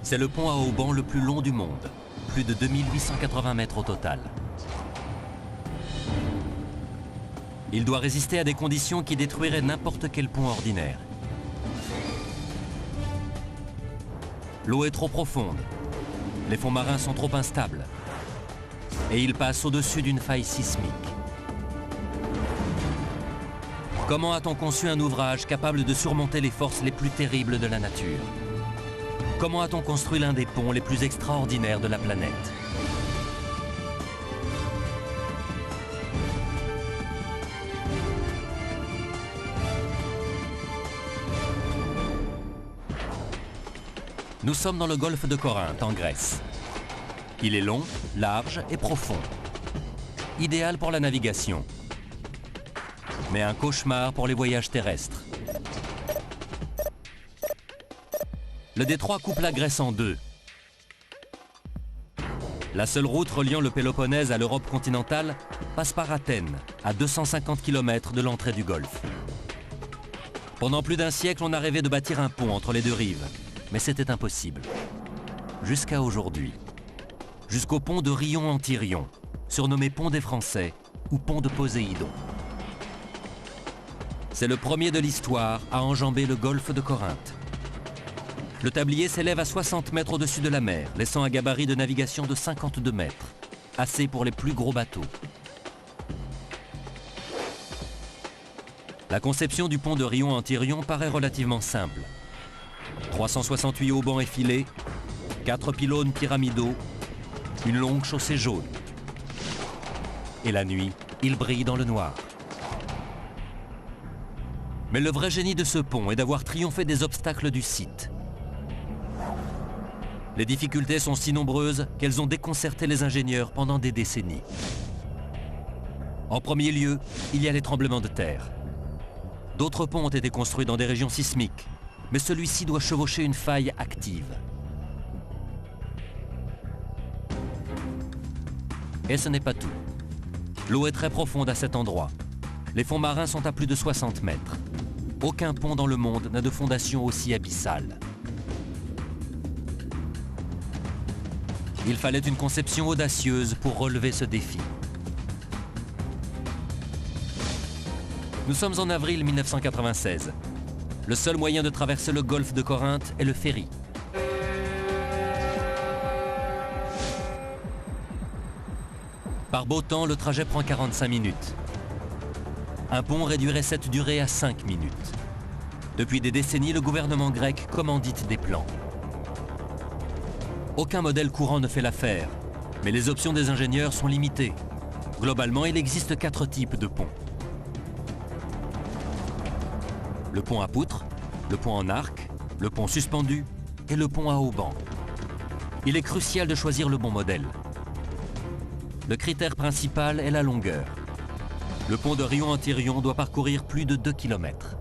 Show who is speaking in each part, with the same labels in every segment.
Speaker 1: C'est le pont à haubans le plus long du monde, plus de 2880 mètres au total. Il doit résister à des conditions qui détruiraient n'importe quel pont ordinaire. L'eau est trop profonde, les fonds marins sont trop instables et il passe au-dessus d'une faille sismique. Comment a-t-on conçu un ouvrage capable de surmonter les forces les plus terribles de la nature? Comment a-t-on construit l'un des ponts les plus extraordinaires de la planète? Nous sommes dans le golfe de Corinthe, en Grèce. Il est long, large et profond. Idéal pour la navigation, mais un cauchemar pour les voyages terrestres. Le détroit coupe la Grèce en deux. La seule route reliant le Péloponnèse à l'Europe continentale passe par Athènes, à 250 km de l'entrée du golfe. Pendant plus d'un siècle, on a rêvé de bâtir un pont entre les deux rives, mais c'était impossible. Jusqu'à aujourd'hui. Jusqu'au pont de Rion-en-Tyrion, surnommé pont des Français ou pont de Poséidon. C'est le premier de l'histoire à enjamber le golfe de Corinthe. Le tablier s'élève à 60 mètres au-dessus de la mer, laissant un gabarit de navigation de 52 mètres, assez pour les plus gros bateaux. La conception du pont de Rion-en-Tyrion paraît relativement simple. 368 haubans effilés, 4 pylônes pyramidaux, une longue chaussée jaune. Et la nuit, il brille dans le noir. Mais le vrai génie de ce pont est d'avoir triomphé des obstacles du site. Les difficultés sont si nombreuses qu'elles ont déconcerté les ingénieurs pendant des décennies. En premier lieu, il y a les tremblements de terre. D'autres ponts ont été construits dans des régions sismiques, mais celui-ci doit chevaucher une faille active. Et ce n'est pas tout. L'eau est très profonde à cet endroit. Les fonds marins sont à plus de 60 mètres. Aucun pont dans le monde n'a de fondation aussi abyssale. Il fallait une conception audacieuse pour relever ce défi. Nous sommes en avril 1996. Le seul moyen de traverser le golfe de Corinthe est le ferry. Par beau temps, le trajet prend 45 minutes. Un pont réduirait cette durée à 5 minutes. Depuis des décennies, le gouvernement grec commandite des plans. Aucun modèle courant ne fait l'affaire, mais les options des ingénieurs sont limitées. Globalement, il existe 4 types de ponts. Le pont à poutres, le pont en arc, le pont suspendu et le pont à haubans. Il est crucial de choisir le bon modèle. Le critère principal est la longueur. Le pont de Rion-en-Tyrion doit parcourir plus de 2 km.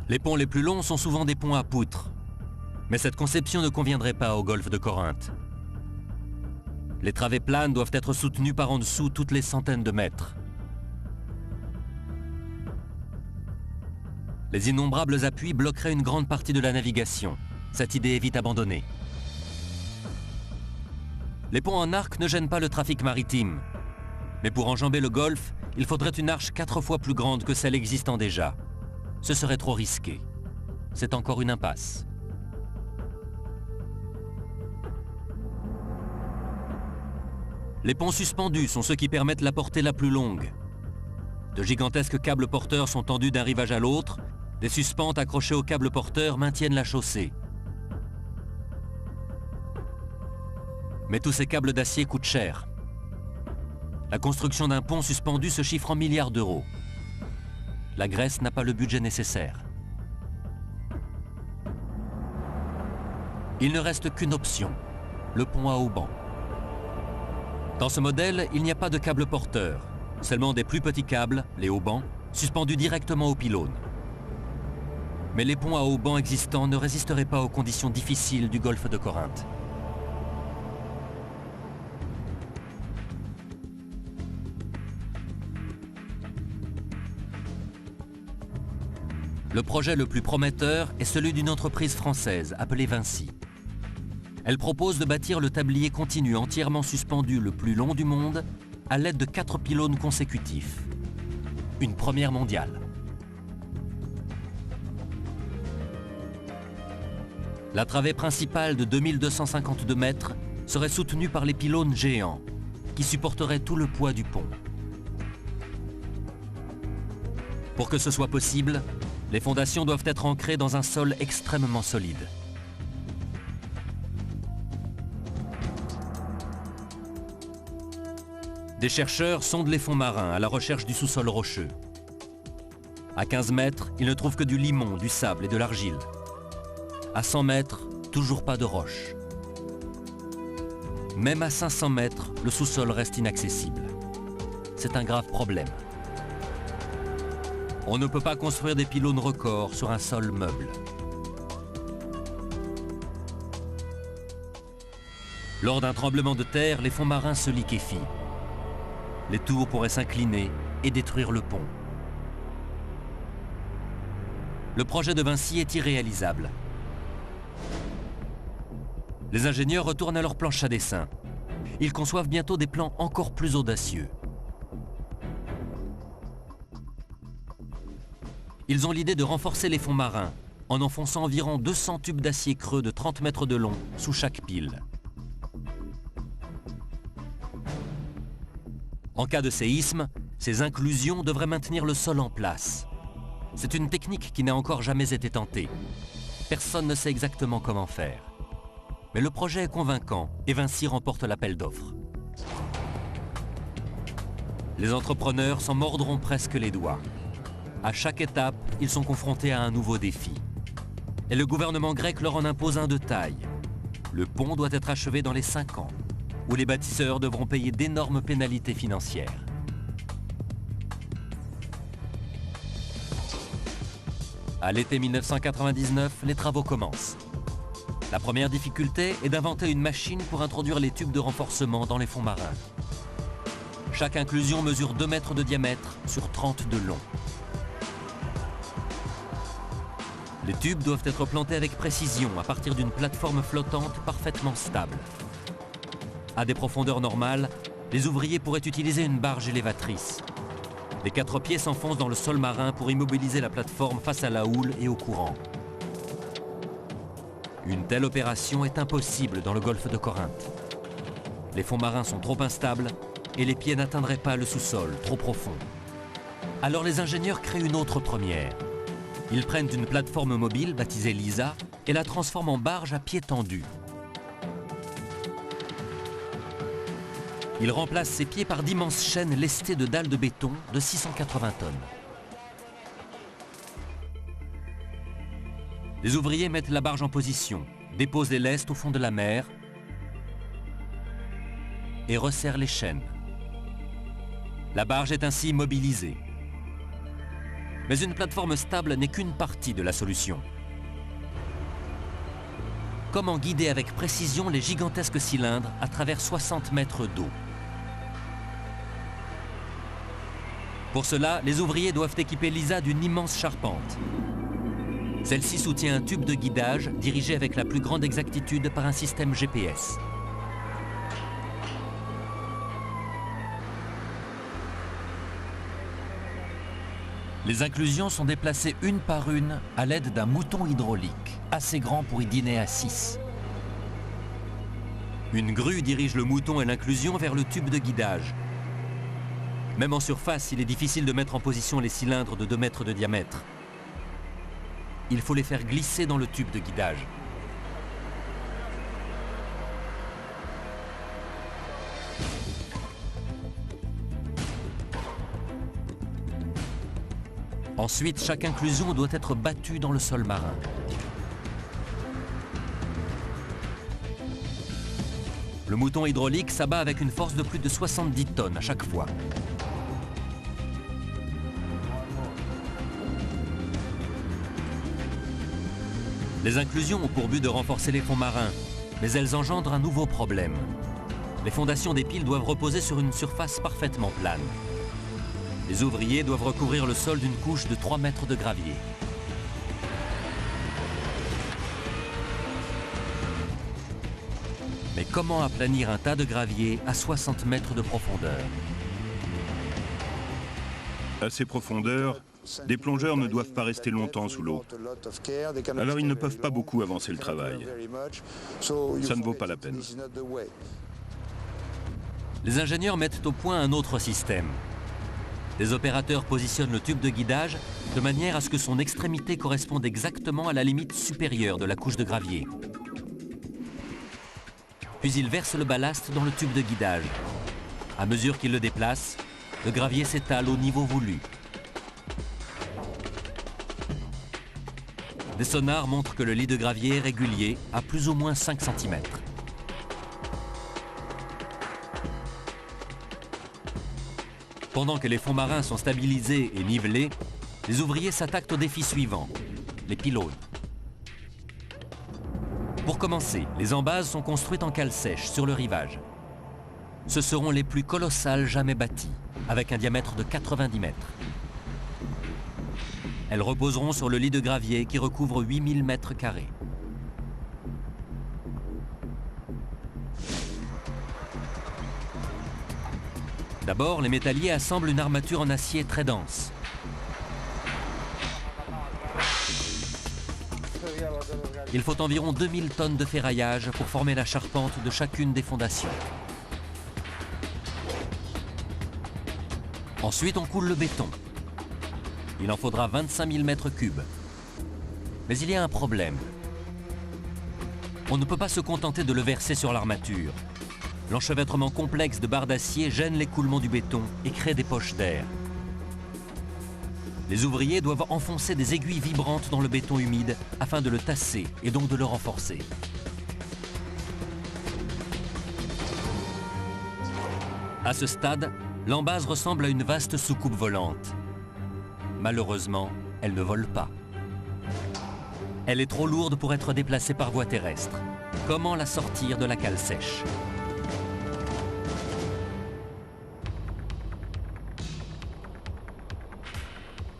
Speaker 1: Les ponts les plus longs sont souvent des ponts à poutres. Mais cette conception ne conviendrait pas au golfe de Corinthe. Les travées planes doivent être soutenues par en dessous toutes les centaines de mètres. Les innombrables appuis bloqueraient une grande partie de la navigation. Cette idée est vite abandonnée. Les ponts en arc ne gênent pas le trafic maritime. Mais pour enjamber le golfe, il faudrait une arche 4 fois plus grande que celle existant déjà. Ce serait trop risqué. C'est encore une impasse. Les ponts suspendus sont ceux qui permettent la portée la plus longue. De gigantesques câbles porteurs sont tendus d'un rivage à l'autre. Des suspentes accrochées aux câbles porteurs maintiennent la chaussée. Mais tous ces câbles d'acier coûtent cher. La construction d'un pont suspendu se chiffre en milliards d'euros. La Grèce n'a pas le budget nécessaire. Il ne reste qu'une option, le pont à haubans. Dans ce modèle, il n'y a pas de câble porteur, seulement des plus petits câbles, les haubans, suspendus directement aux pylônes. Mais les ponts à haubans existants ne résisteraient pas aux conditions difficiles du golfe de Corinthe. Le projet le plus prometteur est celui d'une entreprise française appelée Vinci. Elle propose de bâtir le tablier continu entièrement suspendu le plus long du monde à l'aide de 4 pylônes consécutifs. Une première mondiale. La travée principale de 2252 mètres serait soutenue par les pylônes géants qui supporteraient tout le poids du pont. Pour que ce soit possible, les fondations doivent être ancrées dans un sol extrêmement solide. Des chercheurs sondent les fonds marins à la recherche du sous-sol rocheux. À 15 mètres, ils ne trouvent que du limon, du sable et de l'argile. À 100 mètres, toujours pas de roche. Même à 500 mètres, le sous-sol reste inaccessible. C'est un grave problème. On ne peut pas construire des pylônes records sur un sol meuble. Lors d'un tremblement de terre, les fonds marins se liquéfient. Les tours pourraient s'incliner et détruire le pont. Le projet de Vinci est irréalisable. Les ingénieurs retournent à leur planche à dessin. Ils conçoivent bientôt des plans encore plus audacieux. Ils ont l'idée de renforcer les fonds marins en enfonçant environ 200 tubes d'acier creux de 30 mètres de long sous chaque pile. En cas de séisme, ces inclusions devraient maintenir le sol en place. C'est une technique qui n'a encore jamais été tentée. Personne ne sait exactement comment faire. Mais le projet est convaincant et Vinci remporte l'appel d'offres. Les entrepreneurs s'en mordront presque les doigts. À chaque étape, ils sont confrontés à un nouveau défi. Et le gouvernement grec leur en impose un de taille. Le pont doit être achevé dans les 5 ans, où les bâtisseurs devront payer d'énormes pénalités financières. À l'été 1999, les travaux commencent. La première difficulté est d'inventer une machine pour introduire les tubes de renforcement dans les fonds marins. Chaque inclusion mesure 2 mètres de diamètre sur 30 de long. Les tubes doivent être plantés avec précision à partir d'une plateforme flottante parfaitement stable. À des profondeurs normales, les ouvriers pourraient utiliser une barge élévatrice. Les 4 pieds s'enfoncent dans le sol marin pour immobiliser la plateforme face à la houle et au courant. Une telle opération est impossible dans le golfe de Corinthe. Les fonds marins sont trop instables et les pieds n'atteindraient pas le sous-sol, trop profond. Alors les ingénieurs créent une autre première. Ils prennent une plateforme mobile baptisée Lisa et la transforment en barge à pied tendu. Ils remplacent ces pieds par d'immenses chaînes lestées de dalles de béton de 680 tonnes. Les ouvriers mettent la barge en position, déposent les lestes au fond de la mer et resserrent les chaînes. La barge est ainsi mobilisée. Mais une plateforme stable n'est qu'une partie de la solution. Comment guider avec précision les gigantesques cylindres à travers 60 mètres d'eau? Pour cela, les ouvriers doivent équiper Lisa d'une immense charpente. Celle-ci soutient un tube de guidage dirigé avec la plus grande exactitude par un système GPS. Les inclusions sont déplacées une par une à l'aide d'un mouton hydraulique, assez grand pour y dîner à 6. Une grue dirige le mouton et l'inclusion vers le tube de guidage. Même en surface, il est difficile de mettre en position les cylindres de 2 mètres de diamètre. Il faut les faire glisser dans le tube de guidage. Ensuite, chaque inclusion doit être battue dans le sol marin. Le mouton hydraulique s'abat avec une force de plus de 70 tonnes à chaque fois. Les inclusions ont pour but de renforcer les fonds marins, mais elles engendrent un nouveau problème. Les fondations des piles doivent reposer sur une surface parfaitement plane. Les ouvriers doivent recouvrir le sol d'une couche de 3 mètres de gravier. Mais comment aplanir un tas de gravier à 60 mètres de profondeur?
Speaker 2: À ces profondeurs, des plongeurs ne doivent pas rester longtemps sous l'eau. Alors ils ne peuvent pas beaucoup avancer le travail. Ça ne vaut pas la peine.
Speaker 1: Les ingénieurs mettent au point un autre système. Les opérateurs positionnent le tube de guidage de manière à ce que son extrémité corresponde exactement à la limite supérieure de la couche de gravier. Puis ils versent le ballast dans le tube de guidage. À mesure qu'ils le déplacent, le gravier s'étale au niveau voulu. Des sonars montrent que le lit de gravier est régulier à plus ou moins 5 cm. Pendant que les fonds marins sont stabilisés et nivelés, les ouvriers s'attaquent au défi suivant, les pylônes. Pour commencer, les embases sont construites en cale sèche sur le rivage. Ce seront les plus colossales jamais bâties, avec un diamètre de 90 mètres. Elles reposeront sur le lit de gravier qui recouvre 8000 mètres carrés. D'abord, les métalliers assemblent une armature en acier très dense. Il faut environ 2000 tonnes de ferraillage pour former la charpente de chacune des fondations. Ensuite, on coule le béton. Il en faudra 25 000 mètres cubes. Mais il y a un problème. On ne peut pas se contenter de le verser sur l'armature. L'enchevêtrement complexe de barres d'acier gêne l'écoulement du béton et crée des poches d'air. Les ouvriers doivent enfoncer des aiguilles vibrantes dans le béton humide afin de le tasser et donc de le renforcer. À ce stade, l'embase ressemble à une vaste soucoupe volante. Malheureusement, elle ne vole pas. Elle est trop lourde pour être déplacée par voie terrestre. Comment la sortir de la cale sèche ?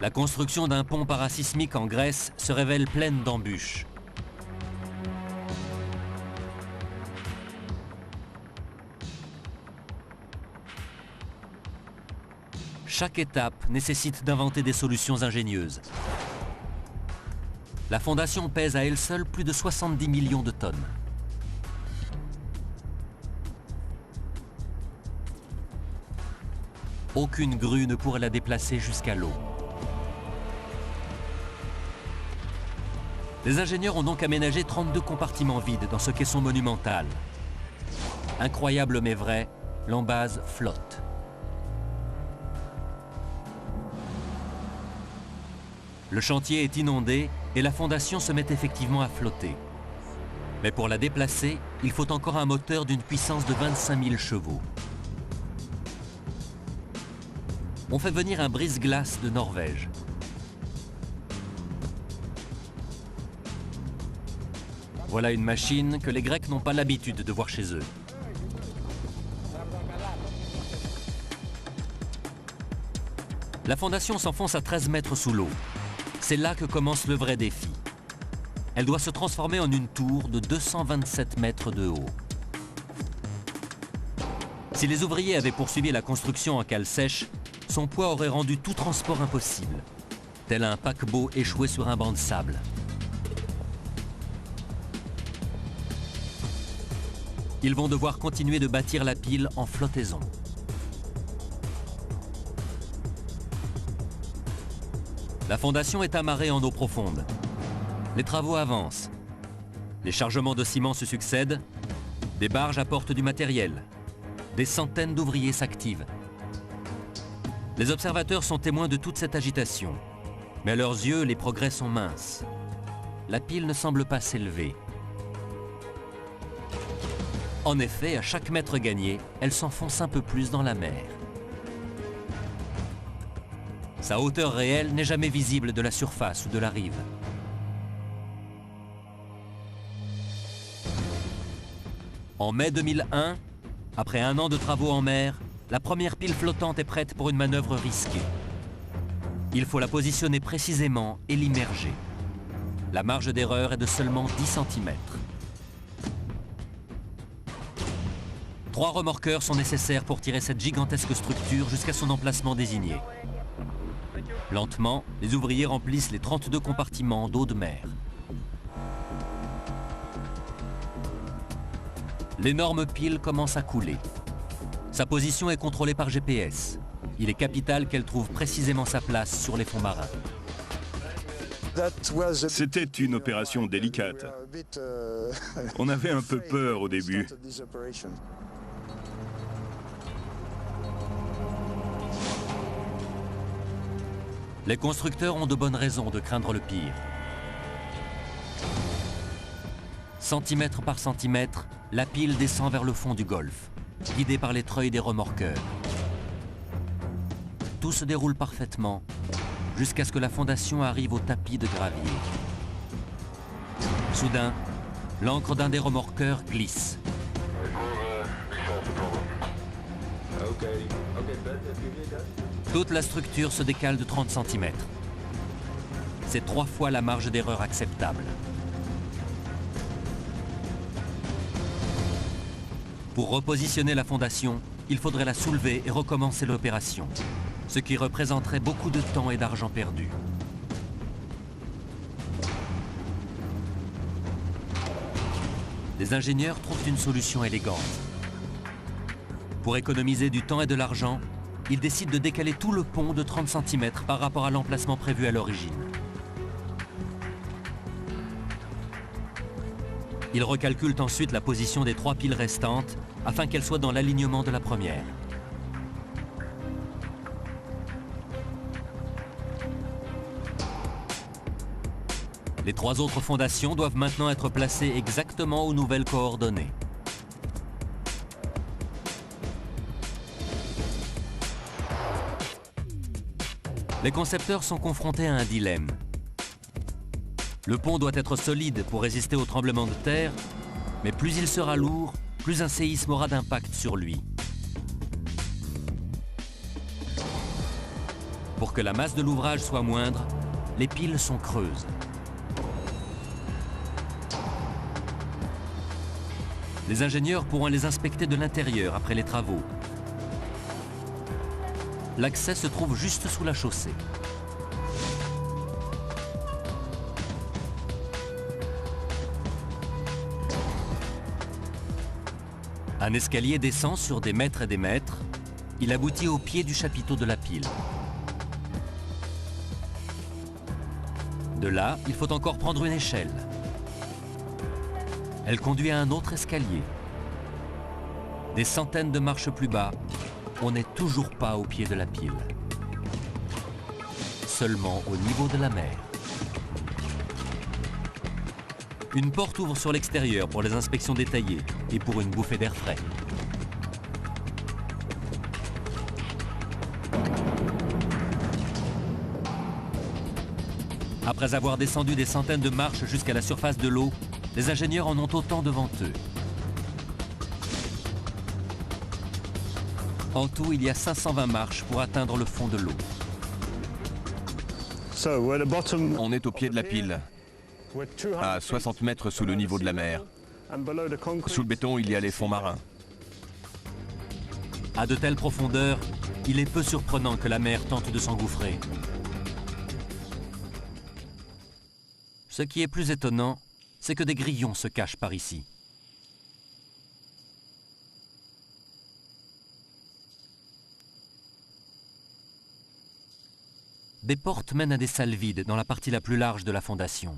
Speaker 1: La construction d'un pont parasismique en Grèce se révèle pleine d'embûches. Chaque étape nécessite d'inventer des solutions ingénieuses. La fondation pèse à elle seule plus de 70 millions de tonnes. Aucune grue ne pourrait la déplacer jusqu'à l'eau. Les ingénieurs ont donc aménagé 32 compartiments vides dans ce caisson monumental. Incroyable mais vrai, l'embase flotte. Le chantier est inondé et la fondation se met effectivement à flotter. Mais pour la déplacer, il faut encore un moteur d'une puissance de 25 000 chevaux. On fait venir un brise-glace de Norvège. Voilà une machine que les Grecs n'ont pas l'habitude de voir chez eux. La fondation s'enfonce à 13 mètres sous l'eau. C'est là que commence le vrai défi. Elle doit se transformer en une tour de 227 mètres de haut. Si les ouvriers avaient poursuivi la construction en cale sèche, son poids aurait rendu tout transport impossible, tel un paquebot échoué sur un banc de sable. Ils vont devoir continuer de bâtir la pile en flottaison. La fondation est amarrée en eau profonde. Les travaux avancent. Les chargements de ciment se succèdent. Des barges apportent du matériel. Des centaines d'ouvriers s'activent. Les observateurs sont témoins de toute cette agitation. Mais à leurs yeux, les progrès sont minces. La pile ne semble pas s'élever. En effet, à chaque mètre gagné, elle s'enfonce un peu plus dans la mer. Sa hauteur réelle n'est jamais visible de la surface ou de la rive. En mai 2001, après un an de travaux en mer, la première pile flottante est prête pour une manœuvre risquée. Il faut la positionner précisément et l'immerger. La marge d'erreur est de seulement 10 cm. 3 remorqueurs sont nécessaires pour tirer cette gigantesque structure jusqu'à son emplacement désigné. Lentement, les ouvriers remplissent les 32 compartiments d'eau de mer. L'énorme pile commence à couler. Sa position est contrôlée par GPS. Il est capital qu'elle trouve précisément sa place sur les fonds marins.
Speaker 2: C'était une opération délicate. On avait un peu peur au début.
Speaker 1: Les constructeurs ont de bonnes raisons de craindre le pire. Centimètre par centimètre, la pile descend vers le fond du golfe, guidée par les treuils des remorqueurs. Tout se déroule parfaitement, jusqu'à ce que la fondation arrive au tapis de gravier. Soudain, l'ancre d'un des remorqueurs glisse. Toute la structure se décale de 30 cm. C'est 3 fois la marge d'erreur acceptable. Pour repositionner la fondation, il faudrait la soulever et recommencer l'opération, ce qui représenterait beaucoup de temps et d'argent perdu. Les ingénieurs trouvent une solution élégante. Pour économiser du temps et de l'argent, ils décident de décaler tout le pont de 30 cm par rapport à l'emplacement prévu à l'origine. Ils recalculent ensuite la position des 3 piles restantes afin qu'elles soient dans l'alignement de la première. Les 3 autres fondations doivent maintenant être placées exactement aux nouvelles coordonnées. Les concepteurs sont confrontés à un dilemme. Le pont doit être solide pour résister aux tremblements de terre, mais plus il sera lourd, plus un séisme aura d'impact sur lui. Pour que la masse de l'ouvrage soit moindre, les piles sont creuses. Les ingénieurs pourront les inspecter de l'intérieur après les travaux. L'accès se trouve juste sous la chaussée. Un escalier descend sur des mètres et des mètres. Il aboutit au pied du chapiteau de la pile. De là, il faut encore prendre une échelle. Elle conduit à un autre escalier. Des centaines de marches plus bas, on n'est toujours pas au pied de la pile. Seulement au niveau de la mer. Une porte ouvre sur l'extérieur pour les inspections détaillées et pour une bouffée d'air frais. Après avoir descendu des centaines de marches jusqu'à la surface de l'eau, les ingénieurs en ont autant devant eux. En tout, il y a 520 marches pour atteindre le fond de l'eau.
Speaker 3: On est au pied de la pile, à 60 mètres sous le niveau de la mer. Sous le béton, il y a les fonds marins.
Speaker 1: À de telles profondeurs, il est peu surprenant que la mer tente de s'engouffrer. Ce qui est plus étonnant, c'est que des grillons se cachent par ici. Des portes mènent à des salles vides dans la partie la plus large de la fondation.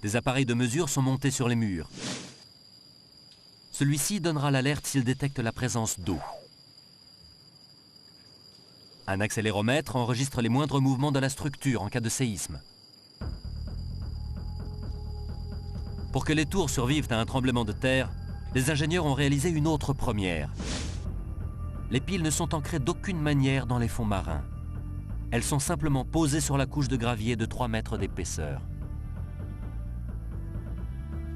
Speaker 1: Des appareils de mesure sont montés sur les murs. Celui-ci donnera l'alerte s'il détecte la présence d'eau. Un accéléromètre enregistre les moindres mouvements de la structure en cas de séisme. Pour que les tours survivent à un tremblement de terre, les ingénieurs ont réalisé une autre première. Les piles ne sont ancrées d'aucune manière dans les fonds marins. Elles sont simplement posées sur la couche de gravier de 3 mètres d'épaisseur.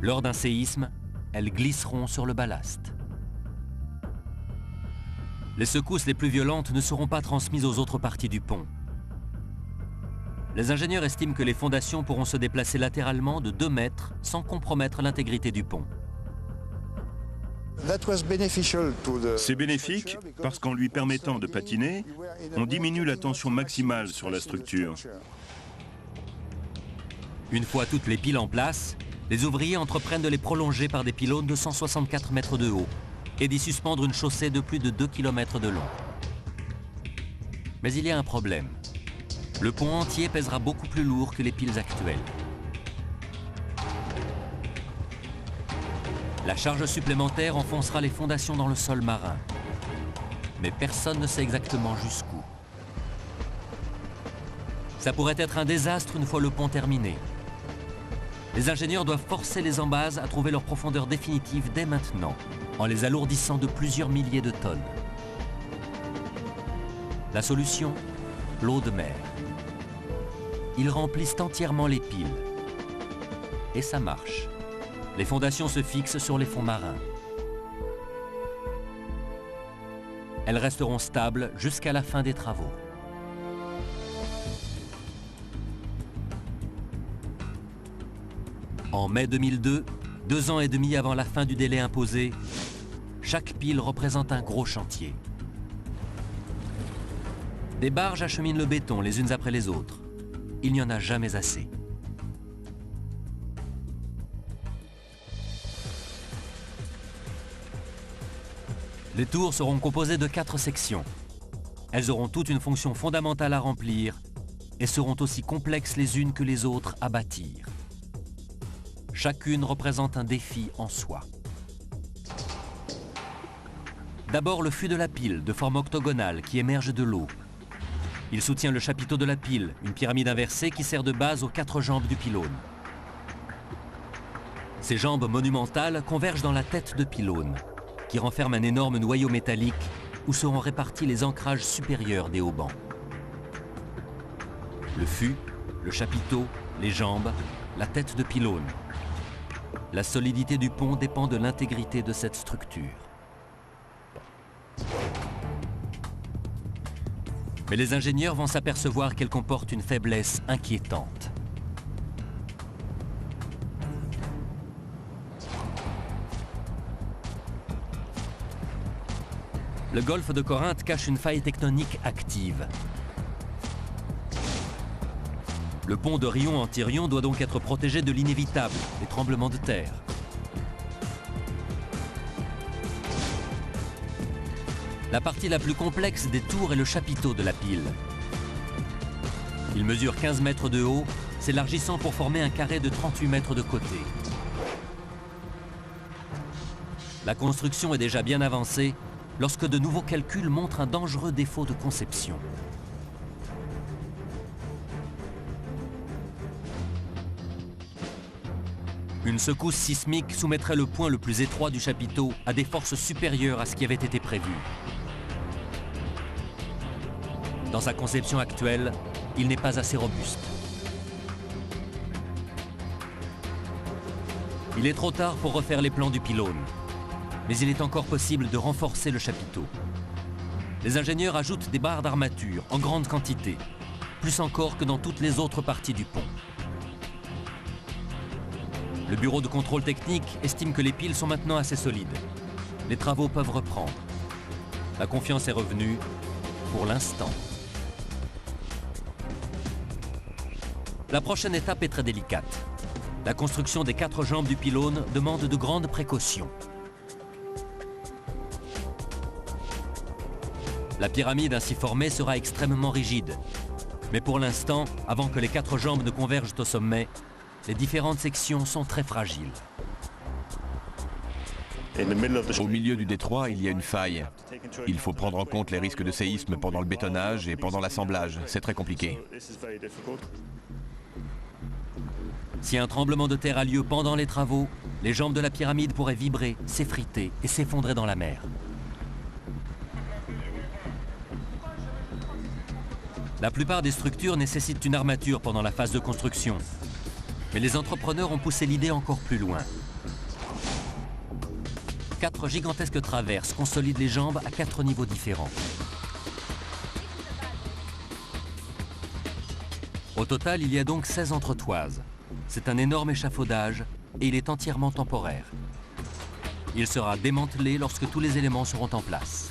Speaker 1: Lors d'un séisme, elles glisseront sur le ballast. Les secousses les plus violentes ne seront pas transmises aux autres parties du pont. Les ingénieurs estiment que les fondations pourront se déplacer latéralement de 2 mètres sans compromettre l'intégrité du pont.
Speaker 2: C'est bénéfique parce qu'en lui permettant de patiner, on diminue la tension maximale sur la structure.
Speaker 1: Une fois toutes les piles en place, les ouvriers entreprennent de les prolonger par des pylônes de 164 mètres de haut et d'y suspendre une chaussée de plus de 2 km de long. Mais il y a un problème. Le pont entier pèsera beaucoup plus lourd que les piles actuelles. La charge supplémentaire enfoncera les fondations dans le sol marin. Mais personne ne sait exactement jusqu'où. Ça pourrait être un désastre une fois le pont terminé. Les ingénieurs doivent forcer les embases à trouver leur profondeur définitive dès maintenant, en les alourdissant de plusieurs milliers de tonnes. La solution, l'eau de mer. Ils remplissent entièrement les piles. Et ça marche. Les fondations se fixent sur les fonds marins. Elles resteront stables jusqu'à la fin des travaux. En mai 2002, 2 ans et demi avant la fin du délai imposé, chaque pile représente un gros chantier. Des barges acheminent le béton les unes après les autres. Il n'y en a jamais assez. Les tours seront composées de 4 sections. Elles auront toutes une fonction fondamentale à remplir et seront aussi complexes les unes que les autres à bâtir. Chacune représente un défi en soi. D'abord le fût de la pile, de forme octogonale, qui émerge de l'eau. Il soutient le chapiteau de la pile, une pyramide inversée qui sert de base aux 4 jambes du pylône. Ces jambes monumentales convergent dans la tête de pylône, qui renferme un énorme noyau métallique où seront répartis les ancrages supérieurs des haubans. Le fût, le chapiteau, les jambes, la tête de pylône. La solidité du pont dépend de l'intégrité de cette structure. Mais les ingénieurs vont s'apercevoir qu'elle comporte une faiblesse inquiétante. Le golfe de Corinthe cache une faille tectonique active. Le pont de Rion-en-Thirion doit donc être protégé de l'inévitable, les tremblements de terre. La partie la plus complexe des tours est le chapiteau de la pile. Il mesure 15 mètres de haut, s'élargissant pour former un carré de 38 mètres de côté. La construction est déjà bien avancée lorsque de nouveaux calculs montrent un dangereux défaut de conception. Une secousse sismique soumettrait le point le plus étroit du chapiteau à des forces supérieures à ce qui avait été prévu. Dans sa conception actuelle, il n'est pas assez robuste. Il est trop tard pour refaire les plans du pylône, mais il est encore possible de renforcer le chapiteau. Les ingénieurs ajoutent des barres d'armature en grande quantité, plus encore que dans toutes les autres parties du pont. Le bureau de contrôle technique estime que les piles sont maintenant assez solides. Les travaux peuvent reprendre. La confiance est revenue pour l'instant. La prochaine étape est très délicate. La construction des 4 jambes du pylône demande de grandes précautions. La pyramide ainsi formée sera extrêmement rigide. Mais pour l'instant, avant que les 4 jambes ne convergent au sommet, les différentes sections sont très fragiles.
Speaker 3: Au milieu du détroit, il y a une faille. Il faut prendre en compte les risques de séisme pendant le bétonnage et pendant l'assemblage. C'est très compliqué.
Speaker 1: Si un tremblement de terre a lieu pendant les travaux, les jambes de la pyramide pourraient vibrer, s'effriter et s'effondrer dans la mer. La plupart des structures nécessitent une armature pendant la phase de construction. Mais les entrepreneurs ont poussé l'idée encore plus loin. 4 gigantesques traverses consolident les jambes à 4 niveaux différents. Au total, il y a donc 16 entretoises. C'est un énorme échafaudage et il est entièrement temporaire. Il sera démantelé lorsque tous les éléments seront en place.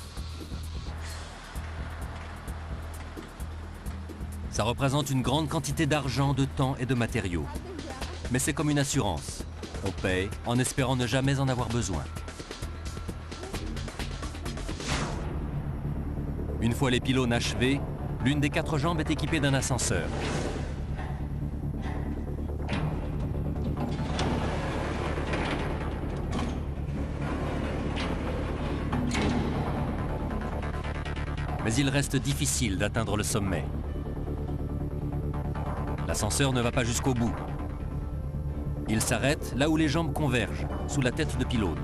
Speaker 1: Ça représente une grande quantité d'argent, de temps et de matériaux. Mais c'est comme une assurance. On paye en espérant ne jamais en avoir besoin. Une fois les pylônes achevés, l'une des 4 jambes est équipée d'un ascenseur. Mais il reste difficile d'atteindre le sommet. L'ascenseur ne va pas jusqu'au bout. Il s'arrête là où les jambes convergent, sous la tête de pylône.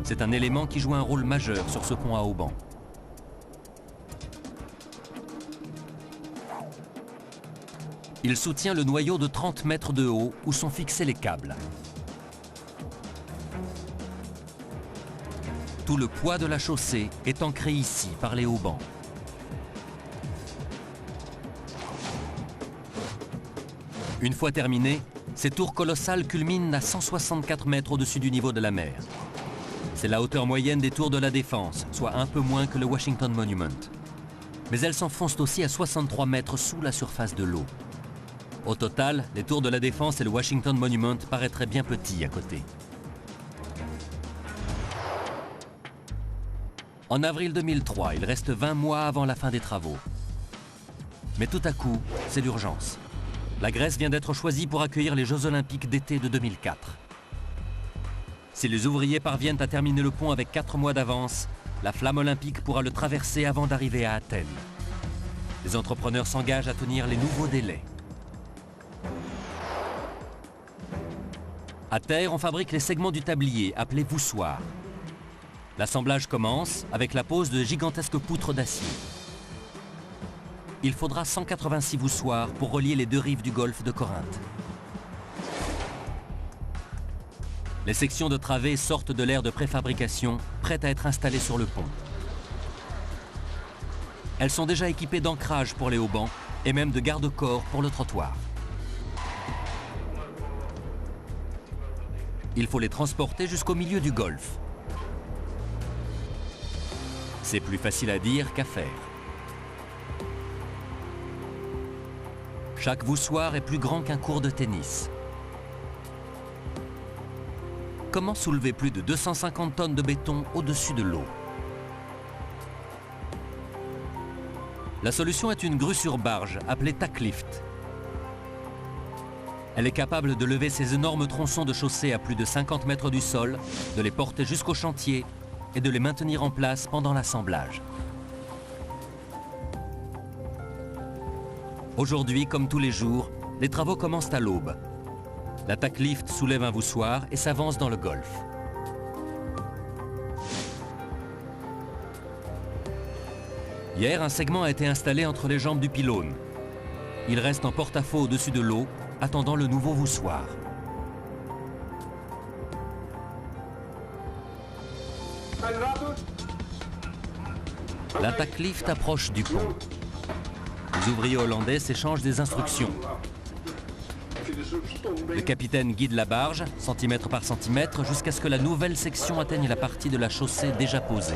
Speaker 1: C'est un élément qui joue un rôle majeur sur ce pont à haubans. Il soutient le noyau de 30 mètres de haut où sont fixés les câbles. Tout le poids de la chaussée est ancré ici par les haubans. Une fois terminé, ces tours colossales culminent à 164 mètres au-dessus du niveau de la mer. C'est la hauteur moyenne des tours de la Défense, soit un peu moins que le Washington Monument. Mais elles s'enfoncent aussi à 63 mètres sous la surface de l'eau. Au total, les tours de la Défense et le Washington Monument paraîtraient bien petits à côté. En avril 2003, il reste 20 mois avant la fin des travaux. Mais tout à coup, c'est l'urgence. La Grèce vient d'être choisie pour accueillir les Jeux Olympiques d'été de 2004. Si les ouvriers parviennent à terminer le pont avec 4 mois d'avance, la flamme olympique pourra le traverser avant d'arriver à Athènes. Les entrepreneurs s'engagent à tenir les nouveaux délais. À terre, on fabrique les segments du tablier, appelés voussoirs. L'assemblage commence avec la pose de gigantesques poutres d'acier. Il faudra 186 voussoirs pour relier les 2 rives du golfe de Corinthe. Les sections de travées sortent de l'aire de préfabrication, prêtes à être installées sur le pont. Elles sont déjà équipées d'ancrage pour les haubans et même de garde-corps pour le trottoir. Il faut les transporter jusqu'au milieu du golfe. C'est plus facile à dire qu'à faire. Chaque voussoir est plus grand qu'un court de tennis. Comment soulever plus de 250 tonnes de béton au-dessus de l'eau? La solution est une grue sur barge appelée tacklift. Elle est capable de lever ces énormes tronçons de chaussée à plus de 50 mètres du sol, de les porter jusqu'au chantier et de les maintenir en place pendant l'assemblage. Aujourd'hui, comme tous les jours, les travaux commencent à l'aube. La tacklift soulève un voussoir et s'avance dans le golfe. Hier, un segment a été installé entre les jambes du pylône. Il reste en porte-à-faux au-dessus de l'eau, attendant le nouveau voussoir. La tacklift approche du pont. Les ouvriers hollandais s'échangent des instructions. Le capitaine guide la barge, centimètre par centimètre, jusqu'à ce que la nouvelle section atteigne la partie de la chaussée déjà posée.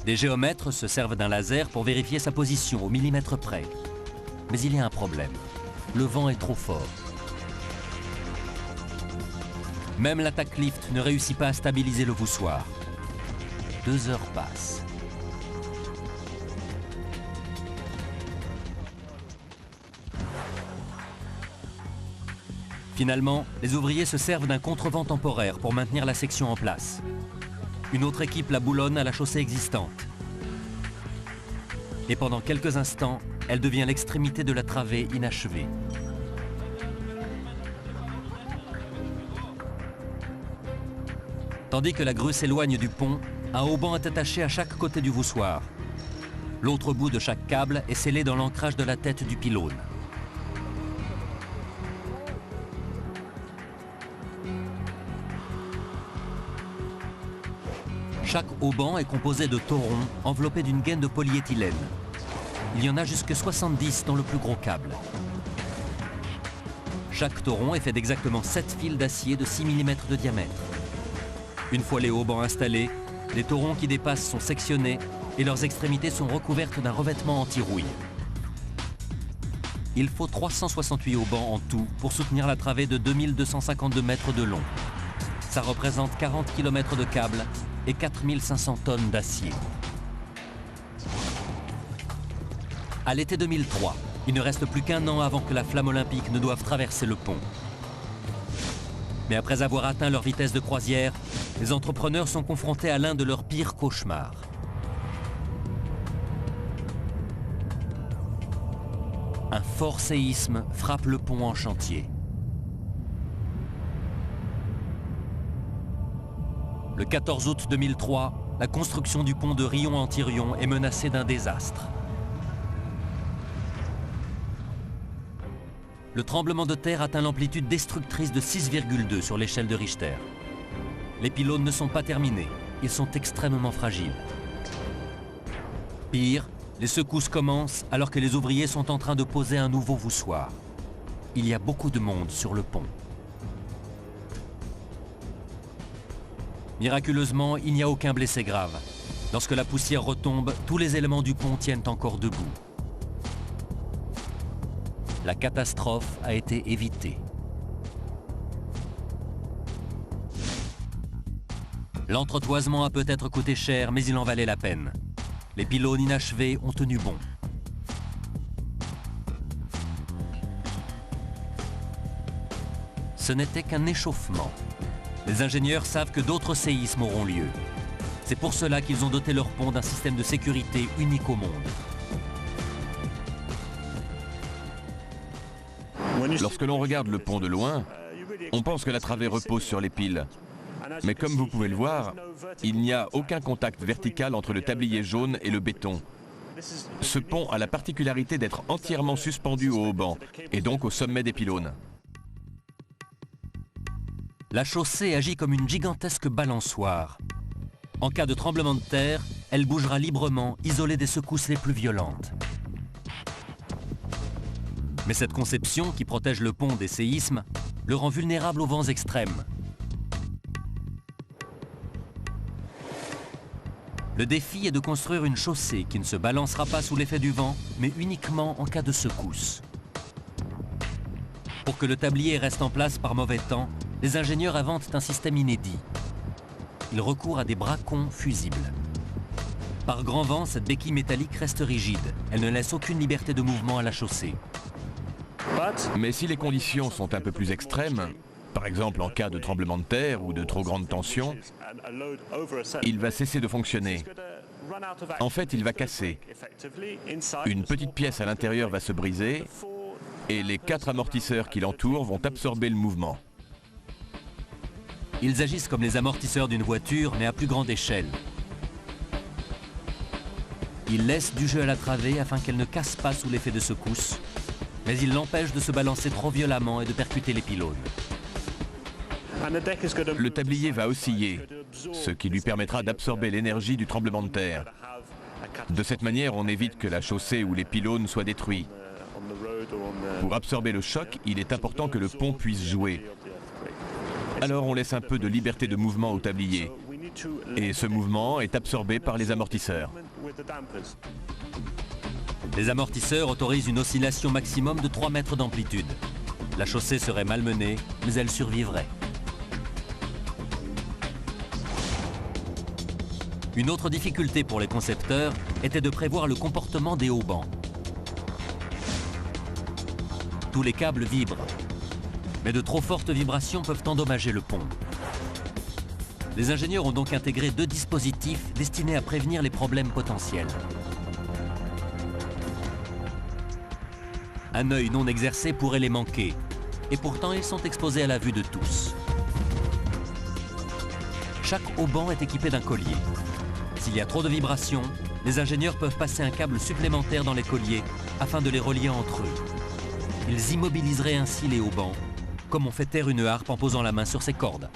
Speaker 1: Des géomètres se servent d'un laser pour vérifier sa position au millimètre près. Mais il y a un problème. Le vent est trop fort. Même la tacklift ne réussit pas à stabiliser le voussoir. 2 heures passent. Finalement, les ouvriers se servent d'un contrevent temporaire pour maintenir la section en place. Une autre équipe la boulonne à la chaussée existante. Et pendant quelques instants, elle devient l'extrémité de la travée inachevée. Tandis que la grue s'éloigne du pont, un hauban est attaché à chaque côté du voussoir. L'autre bout de chaque câble est scellé dans l'ancrage de la tête du pylône. Chaque hauban est composé de torons enveloppés d'une gaine de polyéthylène. Il y en a jusque 70 dans le plus gros câble. Chaque tauron est fait d'exactement 7 fils d'acier de 6 mm de diamètre. Une fois les haubans installés, les taurons qui dépassent sont sectionnés et leurs extrémités sont recouvertes d'un revêtement anti-rouille. Il faut 368 haubans en tout pour soutenir la travée de 2252 mètres de long. Ça représente 40 km de câbles et 4500 tonnes d'acier. À l'été 2003, il ne reste plus qu'un an avant que la flamme olympique ne doive traverser le pont. Mais après avoir atteint leur vitesse de croisière, les entrepreneurs sont confrontés à l'un de leurs pires cauchemars. Un fort séisme frappe le pont en chantier. Le 14 août 2003, la construction du pont de Rion-en-Thirion est menacée d'un désastre. Le tremblement de terre atteint l'amplitude destructrice de 6,2 sur l'échelle de Richter. Les pylônes ne sont pas terminés, ils sont extrêmement fragiles. Pire, les secousses commencent alors que les ouvriers sont en train de poser un nouveau voussoir. Il y a beaucoup de monde sur le pont. Miraculeusement, il n'y a aucun blessé grave. Lorsque la poussière retombe, tous les éléments du pont tiennent encore debout. La catastrophe a été évitée. L'entretoisement a peut-être coûté cher, mais il en valait la peine. Les pylônes inachevés ont tenu bon. Ce n'était qu'un échauffement. Les ingénieurs savent que d'autres séismes auront lieu. C'est pour cela qu'ils ont doté leur pont d'un système de sécurité unique au monde.
Speaker 3: Lorsque l'on regarde le pont de loin, on pense que la travée repose sur les piles. Mais comme vous pouvez le voir, il n'y a aucun contact vertical entre le tablier jaune et le béton. Ce pont a la particularité d'être entièrement suspendu au haubans et donc au sommet des pylônes.
Speaker 1: La chaussée agit comme une gigantesque balançoire. En cas de tremblement de terre, elle bougera librement, isolée des secousses les plus violentes. Mais cette conception, qui protège le pont des séismes, le rend vulnérable aux vents extrêmes. Le défi est de construire une chaussée qui ne se balancera pas sous l'effet du vent, mais uniquement en cas de secousse. Pour que le tablier reste en place par mauvais temps, les ingénieurs inventent un système inédit. Ils recourent à des bracons fusibles. Par grand vent, cette béquille métallique reste rigide. Elle ne laisse aucune liberté de mouvement à la chaussée.
Speaker 3: Mais si les conditions sont un peu plus extrêmes, par exemple en cas de tremblement de terre ou de trop grande tension, il va cesser de fonctionner. En fait, il va casser. Une petite pièce à l'intérieur va se briser et les 4 amortisseurs qui l'entourent vont absorber le mouvement.
Speaker 1: Ils agissent comme les amortisseurs d'une voiture, mais à plus grande échelle. Ils laissent du jeu à la travée afin qu'elle ne casse pas sous l'effet de secousse, mais ils l'empêchent de se balancer trop violemment et de percuter les pylônes.
Speaker 3: Le tablier va osciller, ce qui lui permettra d'absorber l'énergie du tremblement de terre. De cette manière, on évite que la chaussée ou les pylônes soient détruits. Pour absorber le choc, il est important que le pont puisse jouer. Alors on laisse un peu de liberté de mouvement au tablier. Et ce mouvement est absorbé par les amortisseurs.
Speaker 1: Les amortisseurs autorisent une oscillation maximum de 3 mètres d'amplitude. La chaussée serait malmenée, mais elle survivrait. Une autre difficulté pour les concepteurs était de prévoir le comportement des haubans. Tous les câbles vibrent, mais de trop fortes vibrations peuvent endommager le pont. Les ingénieurs ont donc intégré 2 dispositifs destinés à prévenir les problèmes potentiels. Un œil non exercé pourrait les manquer, et pourtant ils sont exposés à la vue de tous. Chaque hauban est équipé d'un collier. S'il y a trop de vibrations, les ingénieurs peuvent passer un câble supplémentaire dans les colliers afin de les relier entre eux. Ils immobiliseraient ainsi les haubans, comme on fait taire une harpe en posant la main sur ses cordes.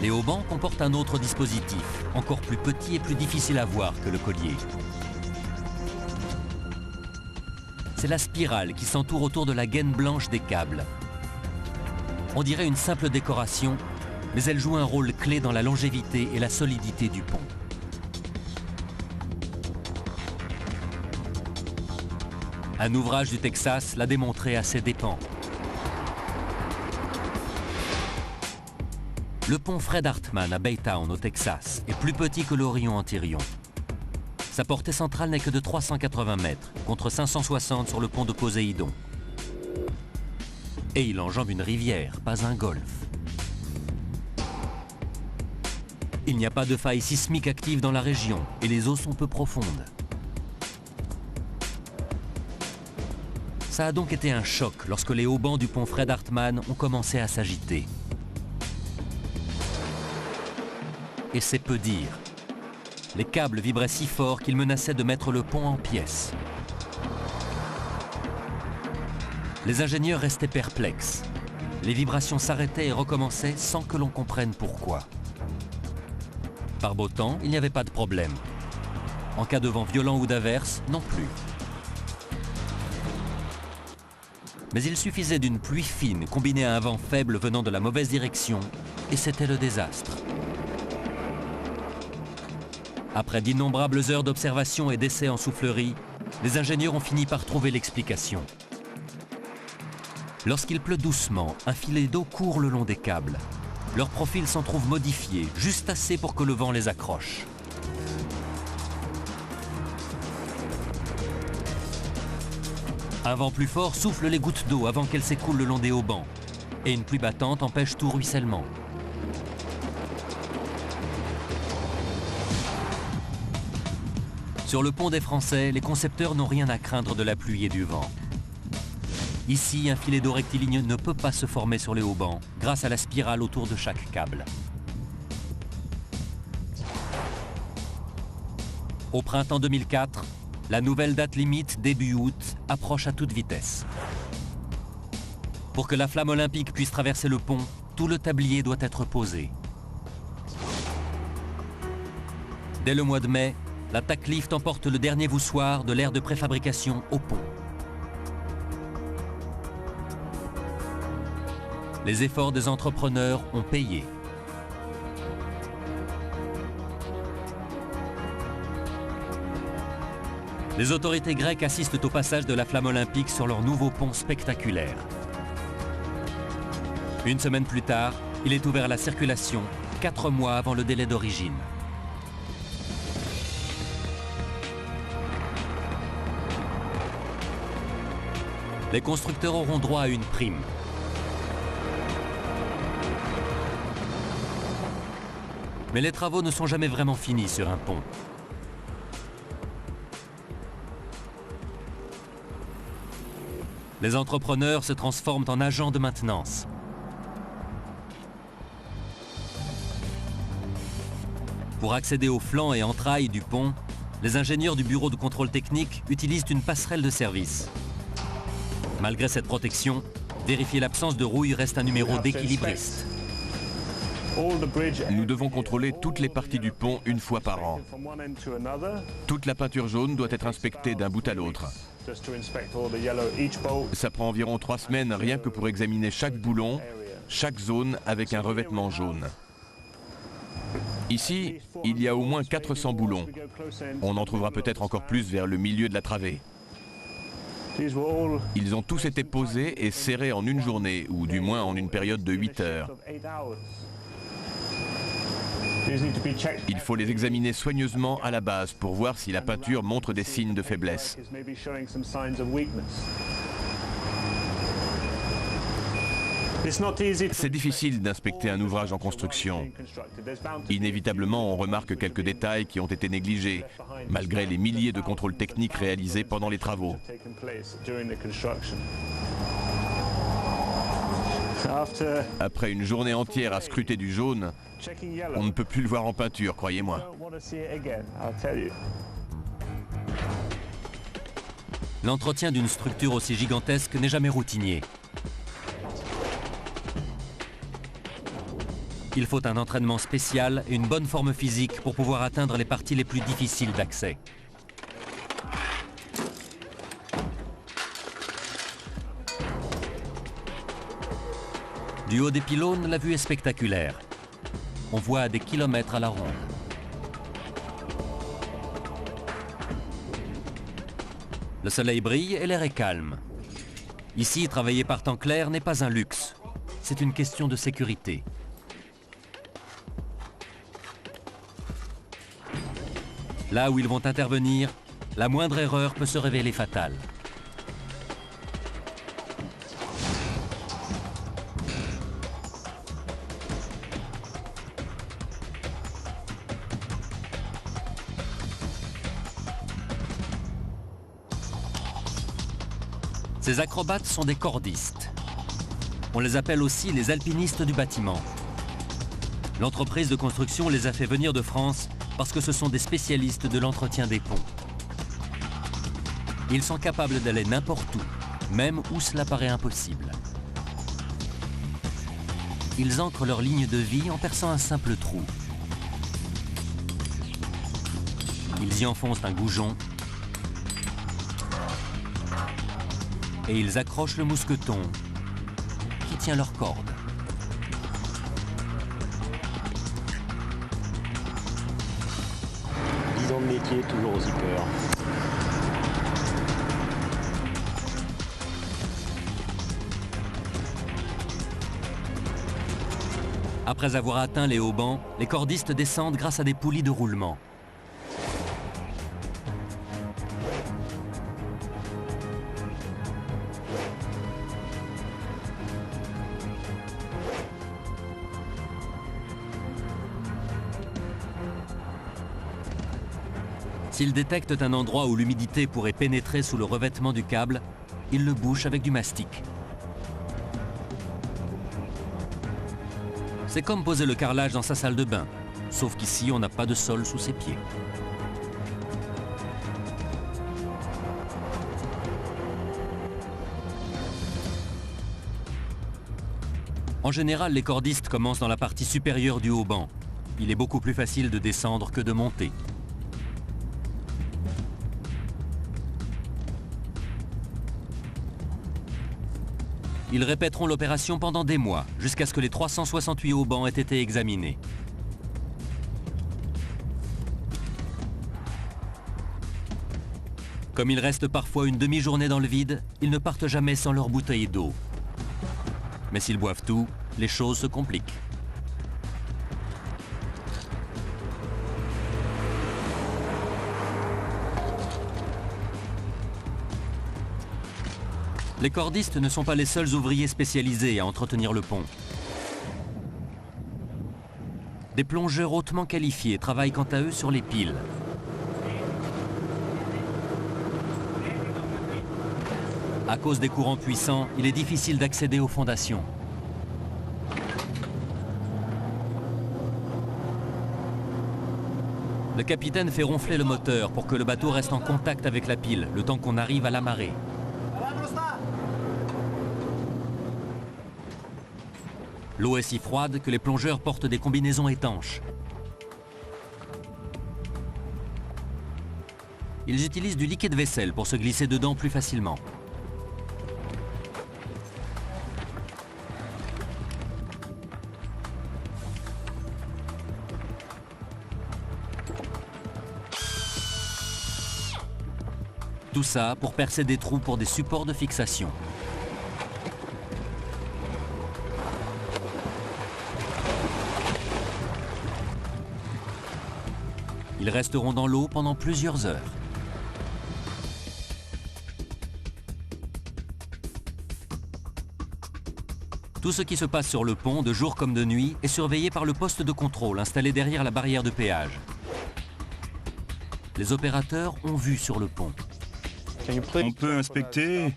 Speaker 1: Les haubans comportent un autre dispositif, encore plus petit et plus difficile à voir que le collier. C'est la spirale qui s'entoure autour de la gaine blanche des câbles. On dirait une simple décoration, mais elle joue un rôle clé dans la longévité et la solidité du pont. Un ouvrage du Texas l'a démontré à ses dépens. Le pont Fred Hartman à Baytown, au Texas, est plus petit que l'Orion-Antirion. Sa portée centrale n'est que de 380 mètres, contre 560 sur le pont de Poséidon. Et il enjambe une rivière, pas un golfe. Il n'y a pas de faille sismique active dans la région et les eaux sont peu profondes. Ça a donc été un choc lorsque les haubans du pont Fred Hartman ont commencé à s'agiter. Et c'est peu dire. Les câbles vibraient si fort qu'ils menaçaient de mettre le pont en pièces. Les ingénieurs restaient perplexes. Les vibrations s'arrêtaient et recommençaient sans que l'on comprenne pourquoi. Par beau temps, il n'y avait pas de problème. En cas de vent violent ou d'averse, non plus. Mais il suffisait d'une pluie fine combinée à un vent faible venant de la mauvaise direction, et c'était le désastre. Après d'innombrables heures d'observation et d'essais en soufflerie, les ingénieurs ont fini par trouver l'explication. Lorsqu'il pleut doucement, un filet d'eau court le long des câbles. Leur profil s'en trouve modifié, juste assez pour que le vent les accroche. Un vent plus fort souffle les gouttes d'eau avant qu'elles s'écoulent le long des haubans. Et une pluie battante empêche tout ruissellement. Sur le pont des Français, les concepteurs n'ont rien à craindre de la pluie et du vent. Ici, un filet d'eau rectiligne ne peut pas se former sur les haubans, grâce à la spirale autour de chaque câble. Au printemps 2004, la nouvelle date limite, début août, approche à toute vitesse. Pour que la flamme olympique puisse traverser le pont, tout le tablier doit être posé. Dès le mois de mai, la TAC Lift emporte le dernier voussoir de l'ère de préfabrication au pont. Les efforts des entrepreneurs ont payé. Les autorités grecques assistent au passage de la flamme olympique sur leur nouveau pont spectaculaire. Une semaine plus tard, il est ouvert à la circulation, 4 mois avant le délai d'origine. Les constructeurs auront droit à une prime. Mais les travaux ne sont jamais vraiment finis sur un pont. Les entrepreneurs se transforment en agents de maintenance. Pour accéder aux flancs et entrailles du pont, les ingénieurs du bureau de contrôle technique utilisent une passerelle de service. Malgré cette protection, vérifier l'absence de rouille reste un numéro d'équilibriste.
Speaker 3: Nous devons contrôler toutes les parties du pont une fois par an. Toute la peinture jaune doit être inspectée d'un bout à l'autre. Ça prend environ 3 semaines rien que pour examiner chaque boulon, chaque zone avec un revêtement jaune. Ici, il y a au moins 400 boulons. On en trouvera peut-être encore plus vers le milieu de la travée. Ils ont tous été posés et serrés en une journée, ou du moins en une période de 8 heures. Il faut les examiner soigneusement à la base pour voir si la peinture montre des signes de faiblesse. C'est difficile d'inspecter un ouvrage en construction. Inévitablement, on remarque quelques détails qui ont été négligés, malgré les milliers de contrôles techniques réalisés pendant les travaux. Après une journée entière à scruter du jaune, on ne peut plus le voir en peinture, croyez-moi.
Speaker 1: L'entretien d'une structure aussi gigantesque n'est jamais routinier. Il faut un entraînement spécial et une bonne forme physique pour pouvoir atteindre les parties les plus difficiles d'accès. Du haut des pylônes, la vue est spectaculaire. On voit à des kilomètres à la ronde. Le soleil brille et l'air est calme. Ici, travailler par temps clair n'est pas un luxe. C'est une question de sécurité. Là où ils vont intervenir, la moindre erreur peut se révéler fatale. Ces acrobates sont des cordistes. On les appelle aussi les alpinistes du bâtiment. L'entreprise de construction les a fait venir de France parce que ce sont des spécialistes de l'entretien des ponts. Ils sont capables d'aller n'importe où, même où cela paraît impossible. Ils ancrent leur ligne de vie en perçant un simple trou. Ils y enfoncent un goujon et ils accrochent le mousqueton qui tient leur corde.
Speaker 4: De métier, toujours aussi peur.
Speaker 1: Après avoir atteint les haubans, les cordistes descendent grâce à des poulies de roulement. S'ils détectent un endroit où l'humidité pourrait pénétrer sous le revêtement du câble, ils le bouchent avec du mastic. C'est comme poser le carrelage dans sa salle de bain, sauf qu'ici on n'a pas de sol sous ses pieds. En général, les cordistes commencent dans la partie supérieure du hauban. Il est beaucoup plus facile de descendre que de monter. Ils répéteront l'opération pendant des mois, jusqu'à ce que les 368 haubans aient été examinés. Comme ils restent parfois une demi-journée dans le vide, ils ne partent jamais sans leur bouteille d'eau. Mais s'ils boivent tout, les choses se compliquent. Les cordistes ne sont pas les seuls ouvriers spécialisés à entretenir le pont. Des plongeurs hautement qualifiés travaillent quant à eux sur les piles. À cause des courants puissants, il est difficile d'accéder aux fondations. Le capitaine fait ronfler le moteur pour que le bateau reste en contact avec la pile, le temps qu'on arrive à l'amarrer. L'eau est si froide que les plongeurs portent des combinaisons étanches. Ils utilisent du liquide vaisselle pour se glisser dedans plus facilement. Tout ça pour percer des trous pour des supports de fixation. Ils resteront dans l'eau pendant plusieurs heures. Tout ce qui se passe sur le pont, de jour comme de nuit, est surveillé par le poste de contrôle installé derrière la barrière de péage. Les opérateurs ont vue sur le pont.
Speaker 2: On peut inspecter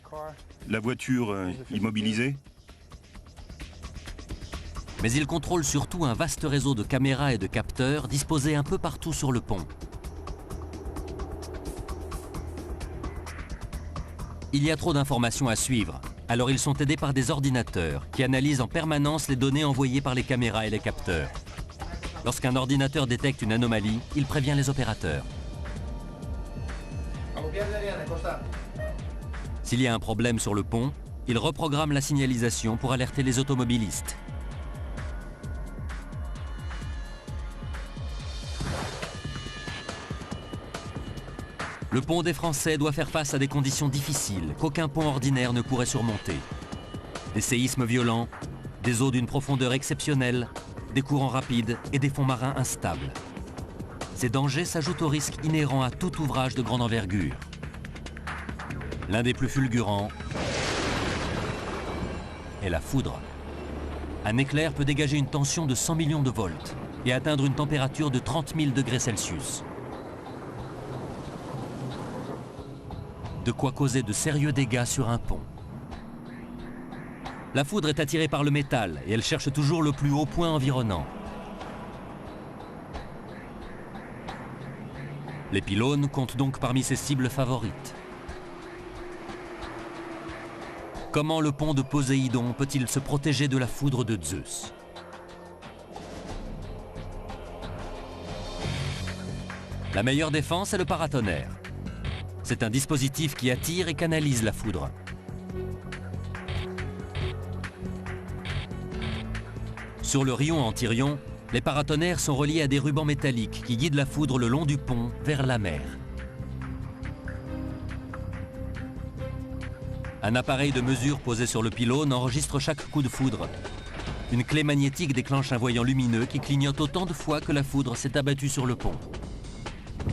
Speaker 2: la voiture immobilisée?
Speaker 1: Mais ils contrôlent surtout un vaste réseau de caméras et de capteurs disposés un peu partout sur le pont. Il y a trop d'informations à suivre. Alors ils sont aidés par des ordinateurs qui analysent en permanence les données envoyées par les caméras et les capteurs. Lorsqu'un ordinateur détecte une anomalie, il prévient les opérateurs. S'il y a un problème sur le pont, il reprogramme la signalisation pour alerter les automobilistes. Le pont des Français doit faire face à des conditions difficiles qu'aucun pont ordinaire ne pourrait surmonter. Des séismes violents, des eaux d'une profondeur exceptionnelle, des courants rapides et des fonds marins instables. Ces dangers s'ajoutent aux risques inhérents à tout ouvrage de grande envergure. L'un des plus fulgurants est la foudre. Un éclair peut dégager une tension de 100 millions de volts et atteindre une température de 30 000 degrés Celsius. De quoi causer de sérieux dégâts sur un pont. La foudre est attirée par le métal et elle cherche toujours le plus haut point environnant. Les pylônes comptent donc parmi ses cibles favorites. Comment le pont de Poséidon peut-il se protéger de la foudre de Zeus? La meilleure défense est le paratonnerre. C'est un dispositif qui attire et canalise la foudre. Sur le Rion Antirion, les paratonnerres sont reliés à des rubans métalliques qui guident la foudre le long du pont vers la mer. Un appareil de mesure posé sur le pylône enregistre chaque coup de foudre. Une clé magnétique déclenche un voyant lumineux qui clignote autant de fois que la foudre s'est abattue sur le pont.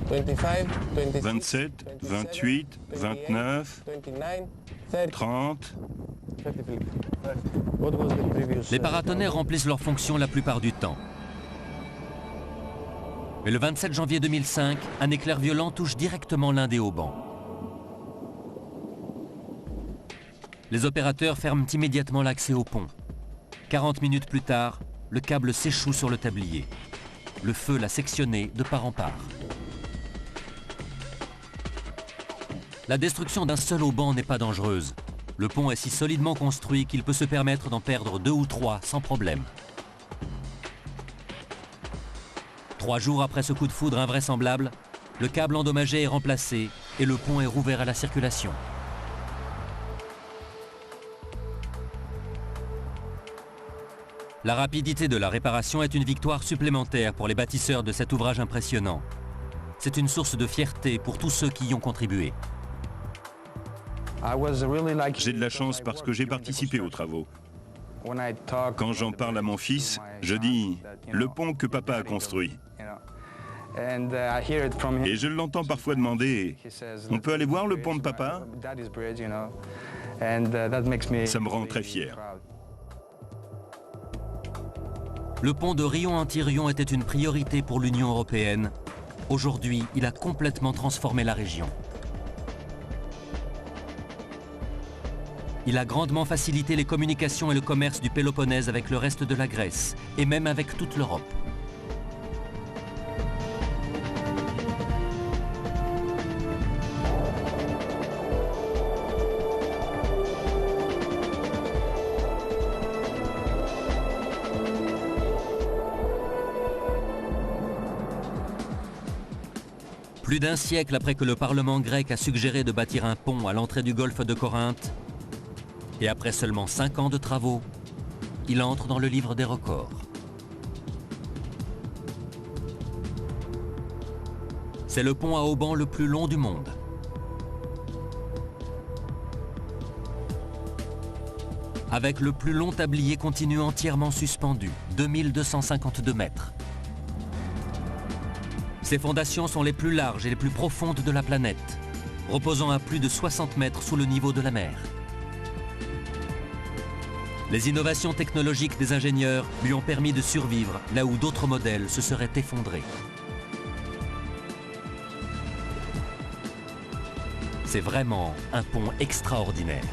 Speaker 2: 27, 28, 29, 30.
Speaker 1: Les paratonnerres remplissent leur fonction la plupart du temps. Mais le 27 janvier 2005, un éclair violent touche directement l'un des haubans. Les opérateurs ferment immédiatement l'accès au pont. 40 minutes plus tard, le câble s'échoue sur le tablier. Le feu l'a sectionné de part en part. La destruction d'un seul auban n'est pas dangereuse. Le pont est si solidement construit qu'il peut se permettre d'en perdre 2 ou 3 sans problème. 3 jours après ce coup de foudre invraisemblable, le câble endommagé est remplacé et le pont est rouvert à la circulation. La rapidité de la réparation est une victoire supplémentaire pour les bâtisseurs de cet ouvrage impressionnant. C'est une source de fierté pour tous ceux qui y ont contribué.
Speaker 2: J'ai de la chance parce que j'ai participé aux travaux. Quand j'en parle à mon fils, je dis « le pont que papa a construit ». Et je l'entends parfois demander « on peut aller voir le pont de papa ?» Ça me rend très fier.
Speaker 1: Le pont de Rion-Antirion était une priorité pour l'Union européenne. Aujourd'hui, il a complètement transformé la région. Il a grandement facilité les communications et le commerce du Péloponnèse avec le reste de la Grèce, et même avec toute l'Europe. Plus d'un siècle après que le Parlement grec a suggéré de bâtir un pont à l'entrée du golfe de Corinthe, et après seulement 5 ans de travaux, il entre dans le livre des records. C'est le pont à haubans le plus long du monde. Avec le plus long tablier continu entièrement suspendu, 2252 mètres. Ces fondations sont les plus larges et les plus profondes de la planète, reposant à plus de 60 mètres sous le niveau de la mer. Les innovations technologiques des ingénieurs lui ont permis de survivre là où d'autres modèles se seraient effondrés. C'est vraiment un pont extraordinaire.